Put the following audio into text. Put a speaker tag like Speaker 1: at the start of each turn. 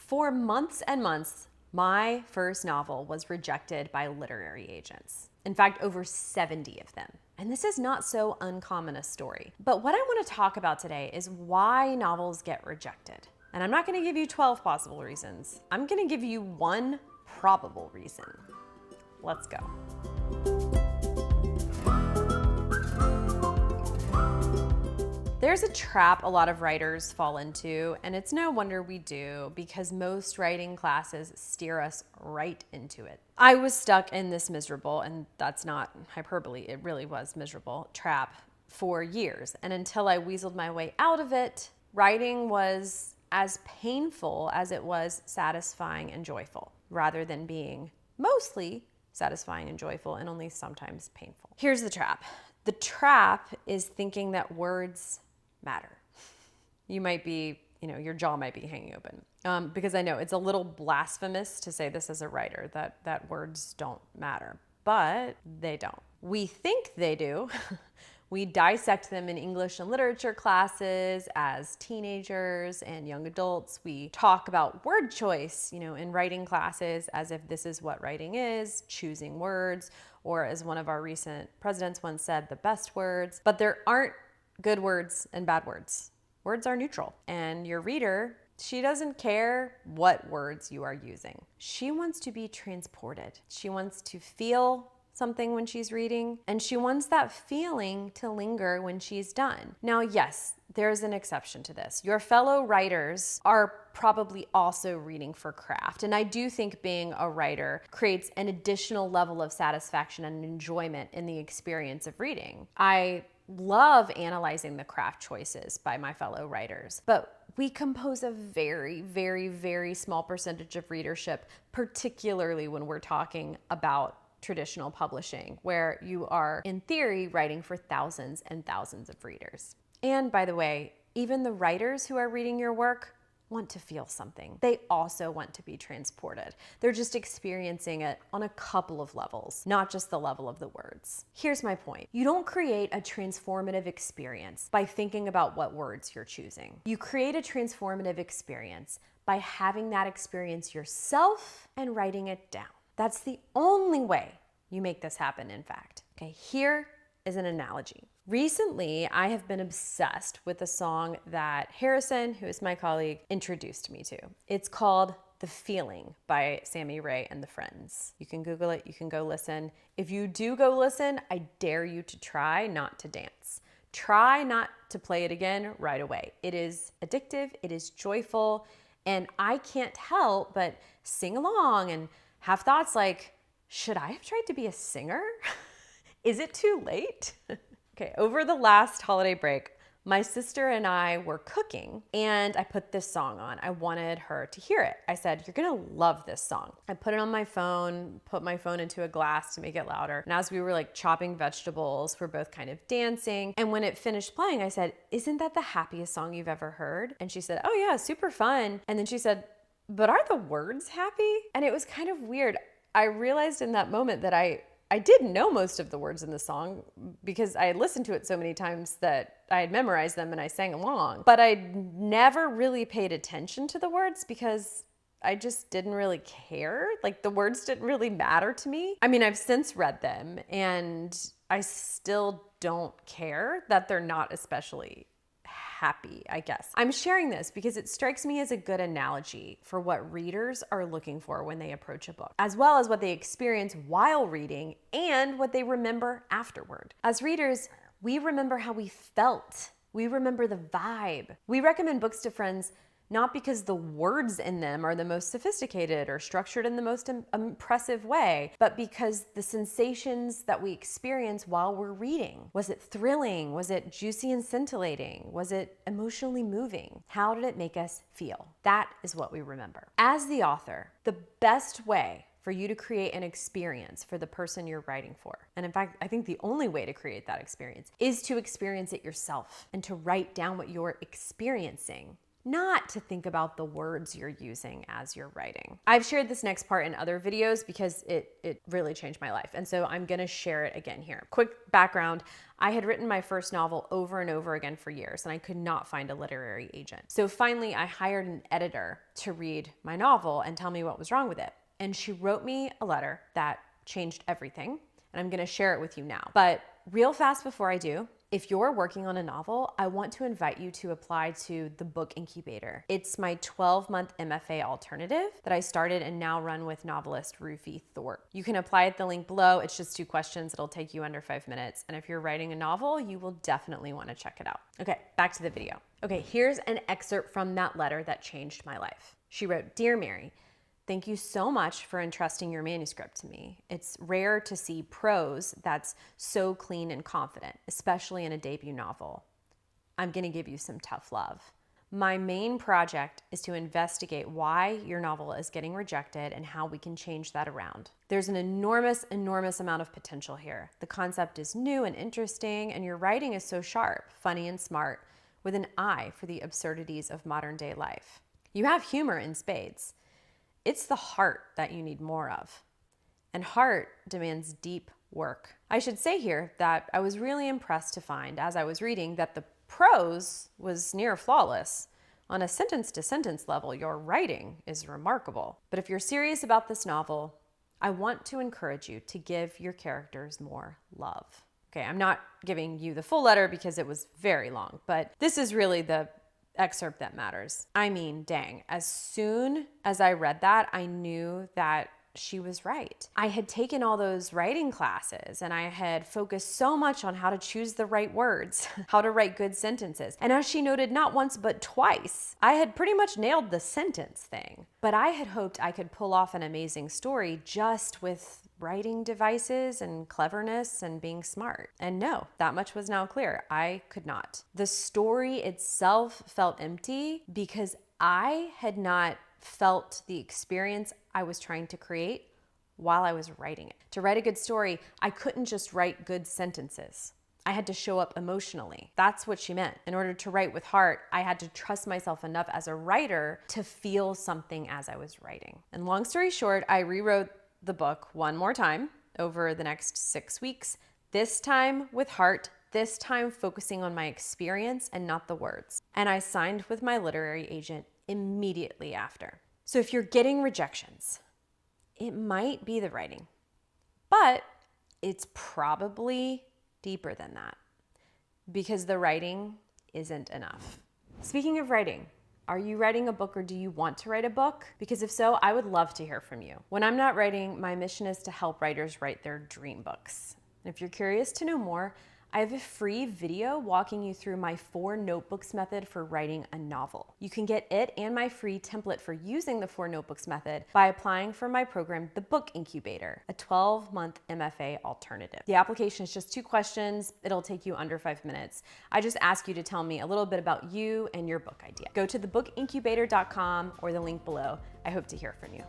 Speaker 1: For months and months, my first novel was rejected by literary agents. In fact, over 70 of them. And this is not so uncommon a story. But what I want to talk about today is why novels get rejected. And I'm not going to give you 12 possible reasons. I'm going to give you one probable reason. Let's go. There's a trap a lot of writers fall into, and it's no wonder we do, because most writing classes steer us right into it. I was stuck in this miserable, and that's not hyperbole, it really was miserable, trap for years. And until I weaseled my way out of it, writing was as painful as it was satisfying and joyful, rather than being mostly satisfying and joyful and only sometimes painful. Here's the trap. The trap is thinking that words matter. You might be, your jaw might be hanging open because I know it's a little blasphemous to say this as a writer, that words don't matter, but they don't. We think they do. We dissect them in English and literature classes as teenagers and young adults. We talk about word choice, in writing classes as if this is what writing is, choosing words, or as one of our recent presidents once said, the best words. But there aren't good words and bad words. Words are neutral. And your reader, she doesn't care what words you are using. She wants to be transported. She wants to feel something when she's reading, and she wants that feeling to linger when she's done. Now, yes, there's an exception to this. Your fellow writers are probably also reading for craft. And I do think being a writer creates an additional level of satisfaction and enjoyment in the experience of reading. I love analyzing the craft choices by my fellow writers, but we compose a very, very, very small percentage of readership, particularly when we're talking about traditional publishing, where you are, in theory, writing for thousands and thousands of readers. And by the way, even the writers who are reading your work want to feel something. They also want to be transported. They're just experiencing it on a couple of levels, not just the level of the words. Here's my point. You don't create a transformative experience by thinking about what words you're choosing. You create a transformative experience by having that experience yourself and writing it down. That's the only way you make this happen, in fact. Okay, here is an analogy. Recently, I have been obsessed with a song that Harrison, who is my colleague, introduced me to. It's called The Feeling by Sammy Ray and the Friends. You can Google it, you can go listen. If you do go listen, I dare you to try not to dance. Try not to play it again right away. It is addictive, it is joyful, and I can't help but sing along and have thoughts like, should I have tried to be a singer? Is it too late? Okay, over the last holiday break, my sister and I were cooking and I put this song on. I wanted her to hear it. I said, you're gonna love this song. I put it on my phone, put my phone into a glass to make it louder. And as we were chopping vegetables, we're both kind of dancing. And when it finished playing, I said, isn't that the happiest song you've ever heard? And she said, oh yeah, super fun. And then she said, but are the words happy? And it was kind of weird. I realized in that moment that I did know most of the words in the song because I had listened to it so many times that I had memorized them and I sang along. But I never really paid attention to the words because I just didn't really care. The words didn't really matter to me. I mean, I've since read them and I still don't care that they're not especially happy, I guess. I'm sharing this because it strikes me as a good analogy for what readers are looking for when they approach a book, as well as what they experience while reading and what they remember afterward. As readers, we remember how we felt. We remember the vibe. We recommend books to friends not because the words in them are the most sophisticated or structured in the most impressive way, but because the sensations that we experience while we're reading. Was it thrilling? Was it juicy and scintillating? Was it emotionally moving? How did it make us feel? That is what we remember. As the author, the best way for you to create an experience for the person you're writing for, and in fact, I think the only way to create that experience is to experience it yourself and to write down what you're experiencing. not to think about the words you're using as you're writing. I've shared this next part in other videos because it really changed my life. And so I'm gonna share it again here. Quick background, I had written my first novel over and over again for years, and I could not find a literary agent. So finally, I hired an editor to read my novel and tell me what was wrong with it. And she wrote me a letter that changed everything, and I'm gonna share it with you now. But real fast before I do, if you're working on a novel, I want to invite you to apply to the Book Incubator. It's my 12-month MFA alternative that I started and now run with novelist Rufi Thorpe. You can apply at the link below. It's just 2 questions. It'll take you under 5 minutes. And if you're writing a novel, you will definitely want to check it out. Okay, back to the video. Okay, here's an excerpt from that letter that changed my life. She wrote, "Dear Mary, thank you so much for entrusting your manuscript to me. It's rare to see prose that's so clean and confident, especially in a debut novel. I'm gonna give you some tough love. My main project is to investigate why your novel is getting rejected and how we can change that around. There's an enormous amount of potential here. The concept is new and interesting, and your writing is so sharp, funny, and smart, with an eye for the absurdities of modern day life. You have humor in spades. It's the heart that you need more of. And heart demands deep work." I should say here that I was really impressed to find, as I was reading, that the prose was near flawless. On a sentence-to-sentence level, your writing is remarkable. But if you're serious about this novel, I want to encourage you to give your characters more love. Okay, I'm not giving you the full letter because it was very long, but this is really the excerpt that matters. I mean, dang, as soon as I read that, I knew that she was right. I had taken all those writing classes and I had focused so much on how to choose the right words, how to write good sentences. And as she noted, not once but twice, I had pretty much nailed the sentence thing. But I had hoped I could pull off an amazing story just with writing devices and cleverness and being smart. And no, that much was now clear. I could not. The story itself felt empty because I had not felt the experience I was trying to create while I was writing it. To write a good story, I couldn't just write good sentences. I had to show up emotionally. That's what she meant. In order to write with heart, I had to trust myself enough as a writer to feel something as I was writing. And long story short, I rewrote the book one more time over the next 6 weeks, this time with heart, this time focusing on my experience and not the words. And I signed with my literary agent immediately after. So if you're getting rejections, it might be the writing, but it's probably deeper than that because the writing isn't enough. Speaking of writing, are you writing a book or do you want to write a book? Because if so, I would love to hear from you. When I'm not writing, my mission is to help writers write their dream books. And if you're curious to know more, I have a free video walking you through my 4 notebooks method for writing a novel. You can get it and my free template for using the 4 notebooks method by applying for my program, the Book Incubator, a 12-month MFA alternative. The application is just 2 questions. It'll take you under 5 minutes. I just ask you to tell me a little bit about you and your book idea. Go to thebookincubator.com or the link below. I hope to hear from you.